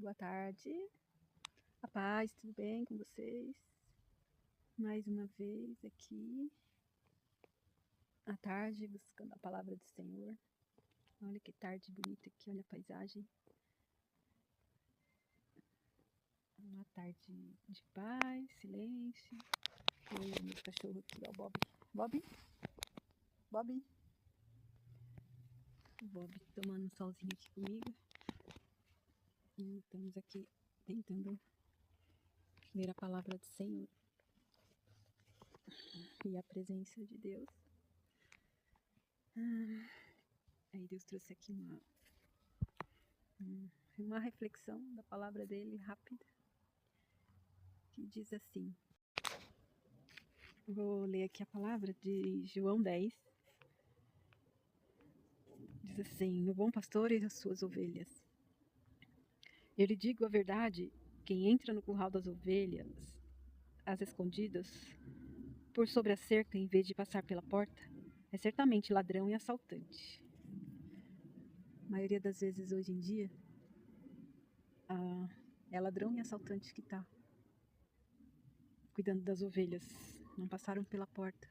Boa tarde. A paz, tudo bem com vocês? Mais uma vez aqui, à tarde, buscando a palavra do Senhor. Olha que tarde bonita aqui, olha a paisagem. Uma tarde de paz, silêncio. E o meu cachorro aqui, ó, o Bob. Bob? Bob? O Bob tomando um solzinho aqui comigo. E estamos aqui tentando ler a palavra do Senhor. E a presença de Deus. Aí Deus trouxe aqui uma reflexão da palavra dele rápida, que diz assim. Vou ler aqui a palavra de João 10. Diz assim: o bom pastor e as suas ovelhas. Eu lhe digo a verdade, quem entra no curral das ovelhas, as escondidas, por sobre a cerca em vez de passar pela porta, é certamente ladrão e assaltante. A maioria das vezes hoje em dia, é ladrão e assaltante que está cuidando das ovelhas. Não passaram pela porta,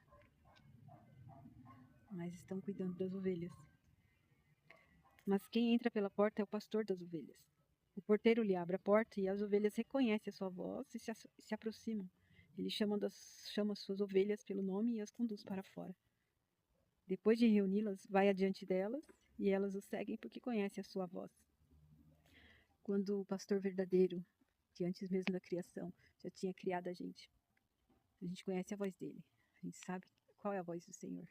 mas estão cuidando das ovelhas. Mas quem entra pela porta é o pastor das ovelhas. O porteiro lhe abre a porta e as ovelhas reconhecem a sua voz e se aproximam. Ele chama as suas ovelhas pelo nome e as conduz para fora. Depois de reuni-las, vai adiante delas e elas o seguem porque conhecem a sua voz. Quando o pastor verdadeiro, que antes mesmo da criação já tinha criado a gente conhece a voz dele. A gente sabe qual é a voz do Senhor.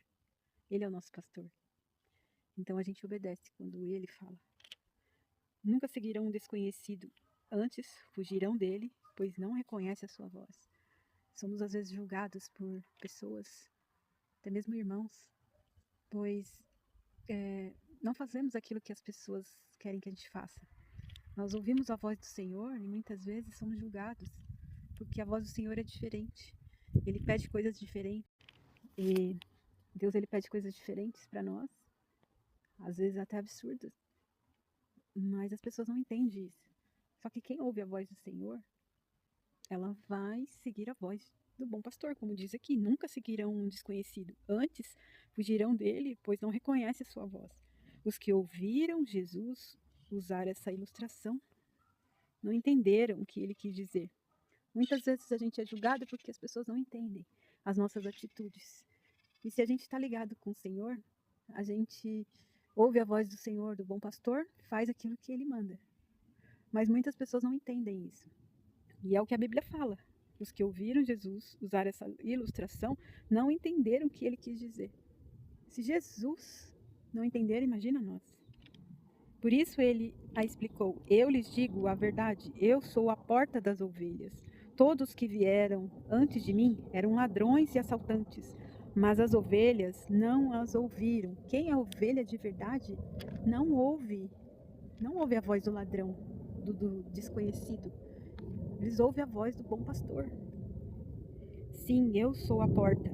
Ele é o nosso pastor. Então a gente obedece quando ele fala. Nunca seguirão um desconhecido, antes fugirão dele, pois não reconhece a sua voz. Somos às vezes julgados por pessoas, até mesmo irmãos, pois não fazemos aquilo que as pessoas querem que a gente faça. Nós ouvimos a voz do Senhor e muitas vezes somos julgados, porque a voz do Senhor é diferente. Ele pede coisas diferentes. E Deus, ele pede coisas diferentes para nós, às vezes até absurdas. Mas as pessoas não entendem isso. Só que quem ouve a voz do Senhor, ela vai seguir a voz do bom pastor, como diz aqui. Nunca seguirão um desconhecido. Antes fugirão dele, pois não reconhece a sua voz. Os que ouviram Jesus usar essa ilustração não entenderam o que ele quis dizer. Muitas vezes a gente é julgado porque as pessoas não entendem as nossas atitudes. E se a gente está ligado com o Senhor, a gente ouve a voz do Senhor, do bom pastor, faz aquilo que ele manda. Mas muitas pessoas não entendem isso. E é o que a Bíblia fala. Os que ouviram Jesus usar essa ilustração não entenderam o que ele quis dizer. Se Jesus não entender, imagina nós. Por isso ele a explicou: eu lhes digo a verdade, eu sou a porta das ovelhas. Todos que vieram antes de mim eram ladrões e assaltantes, mas as ovelhas não as ouviram. Quem é ovelha de verdade não ouve a voz do ladrão, do desconhecido. Eles ouvem a voz do bom pastor. Sim, eu sou a porta.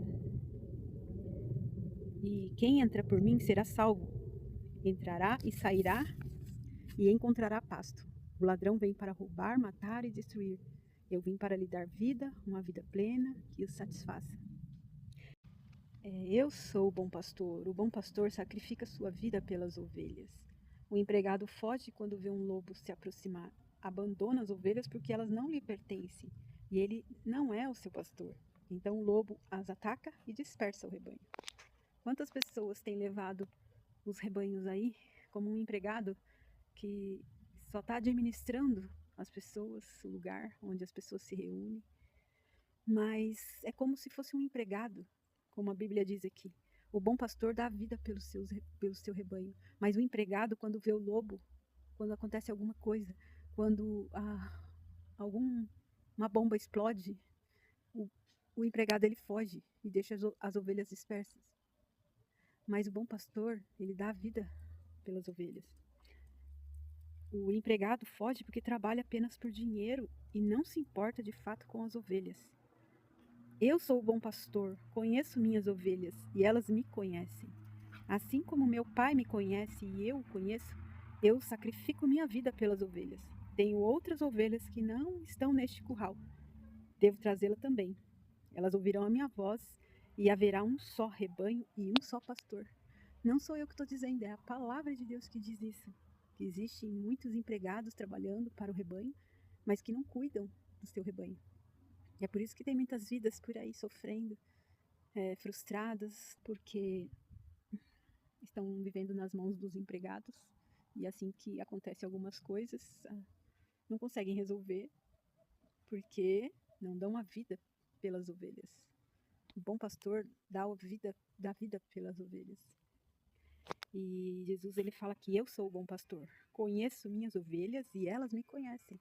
E quem entra por mim será salvo. Entrará e sairá e encontrará pasto. O ladrão vem para roubar, matar e destruir. Eu vim para lhe dar vida, uma vida plena, que o satisfaça. Eu sou o bom pastor. O bom pastor sacrifica sua vida pelas ovelhas. O empregado foge quando vê um lobo se aproximar. Abandona as ovelhas porque elas não lhe pertencem. E ele não é o seu pastor. Então o lobo as ataca e dispersa o rebanho. Quantas pessoas têm levado os rebanhos aí como um empregado que só está administrando as pessoas, o lugar onde as pessoas se reúnem. Mas é como se fosse um empregado, como a Bíblia diz aqui. O bom pastor dá a vida pelo seu rebanho. Mas o empregado, quando vê o lobo, quando acontece alguma coisa, quando uma bomba explode, o empregado ele foge e deixa as ovelhas dispersas. Mas o bom pastor, ele dá a vida pelas ovelhas. O empregado foge porque trabalha apenas por dinheiro e não se importa de fato com as ovelhas. Eu sou o bom pastor, conheço minhas ovelhas e elas me conhecem. Assim como meu Pai me conhece e eu o conheço, eu sacrifico minha vida pelas ovelhas. Tenho outras ovelhas que não estão neste curral. Devo trazê-la também. Elas ouvirão a minha voz e haverá um só rebanho e um só pastor. Não sou eu que estou dizendo, é a palavra de Deus que diz isso. Que existem muitos empregados trabalhando para o rebanho, mas que não cuidam do seu rebanho. E é por isso que tem muitas vidas por aí sofrendo, frustradas, porque estão vivendo nas mãos dos empregados. E assim que acontecem algumas coisas, não conseguem resolver, porque não dão a vida pelas ovelhas. O bom pastor dá vida pelas ovelhas. E Jesus, ele fala que eu sou o bom pastor. Conheço minhas ovelhas e elas me conhecem.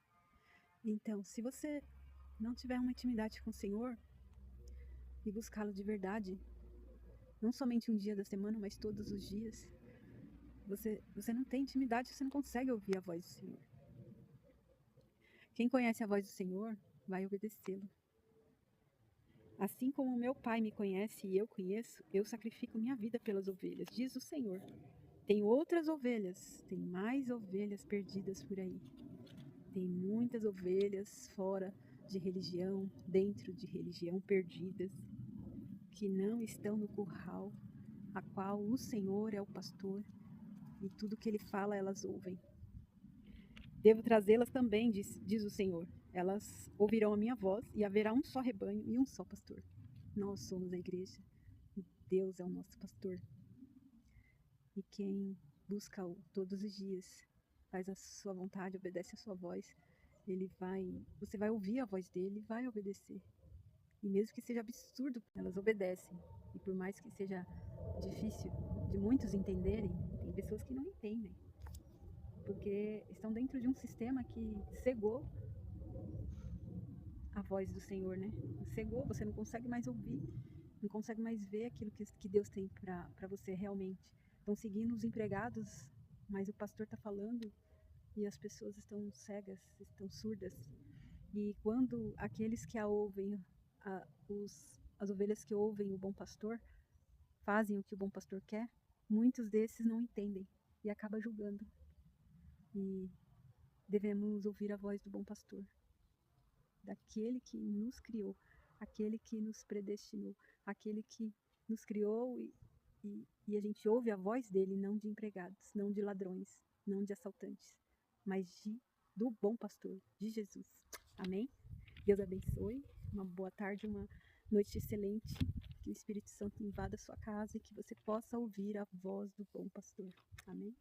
Então, se você não tiver uma intimidade com o Senhor e buscá-lo de verdade, não somente um dia da semana, mas todos os dias, você não tem intimidade, você não consegue ouvir a voz do Senhor. Quem conhece a voz do Senhor vai obedecê-lo. Assim como meu Pai me conhece e eu conheço, eu sacrifico minha vida pelas ovelhas, diz o Senhor. Tenho outras ovelhas, tem mais ovelhas perdidas por aí. Tem muitas ovelhas fora de religião, dentro de religião, perdidas, que não estão no curral, a qual o Senhor é o pastor, e tudo que ele fala elas ouvem. Devo trazê-las também, diz o Senhor. Elas ouvirão a minha voz e haverá um só rebanho e um só pastor. Nós somos a igreja e Deus é o nosso pastor. E quem busca-o todos os dias, faz a sua vontade, obedece a sua voz, você vai ouvir a voz dele e vai obedecer. E mesmo que seja absurdo, elas obedecem. E por mais que seja difícil de muitos entenderem, tem pessoas que não entendem. Porque estão dentro de um sistema que cegou a voz do Senhor, né? Cegou, você não consegue mais ouvir, não consegue mais ver aquilo que Deus tem para você realmente. Estão seguindo os empregados, mas o pastor está falando e as pessoas estão cegas, estão surdas. E quando aqueles que a ouvem, as ovelhas que ouvem o bom pastor, fazem o que o bom pastor quer, muitos desses não entendem e acabam julgando. E devemos ouvir a voz do bom pastor, daquele que nos criou, aquele que nos predestinou, aquele que nos criou e a gente ouve a voz dele, não de empregados, não de ladrões, não de assaltantes, mas do bom pastor, de Jesus. Amém? Deus abençoe, uma boa tarde, uma noite excelente, que o Espírito Santo invada a sua casa e que você possa ouvir a voz do bom pastor. Amém?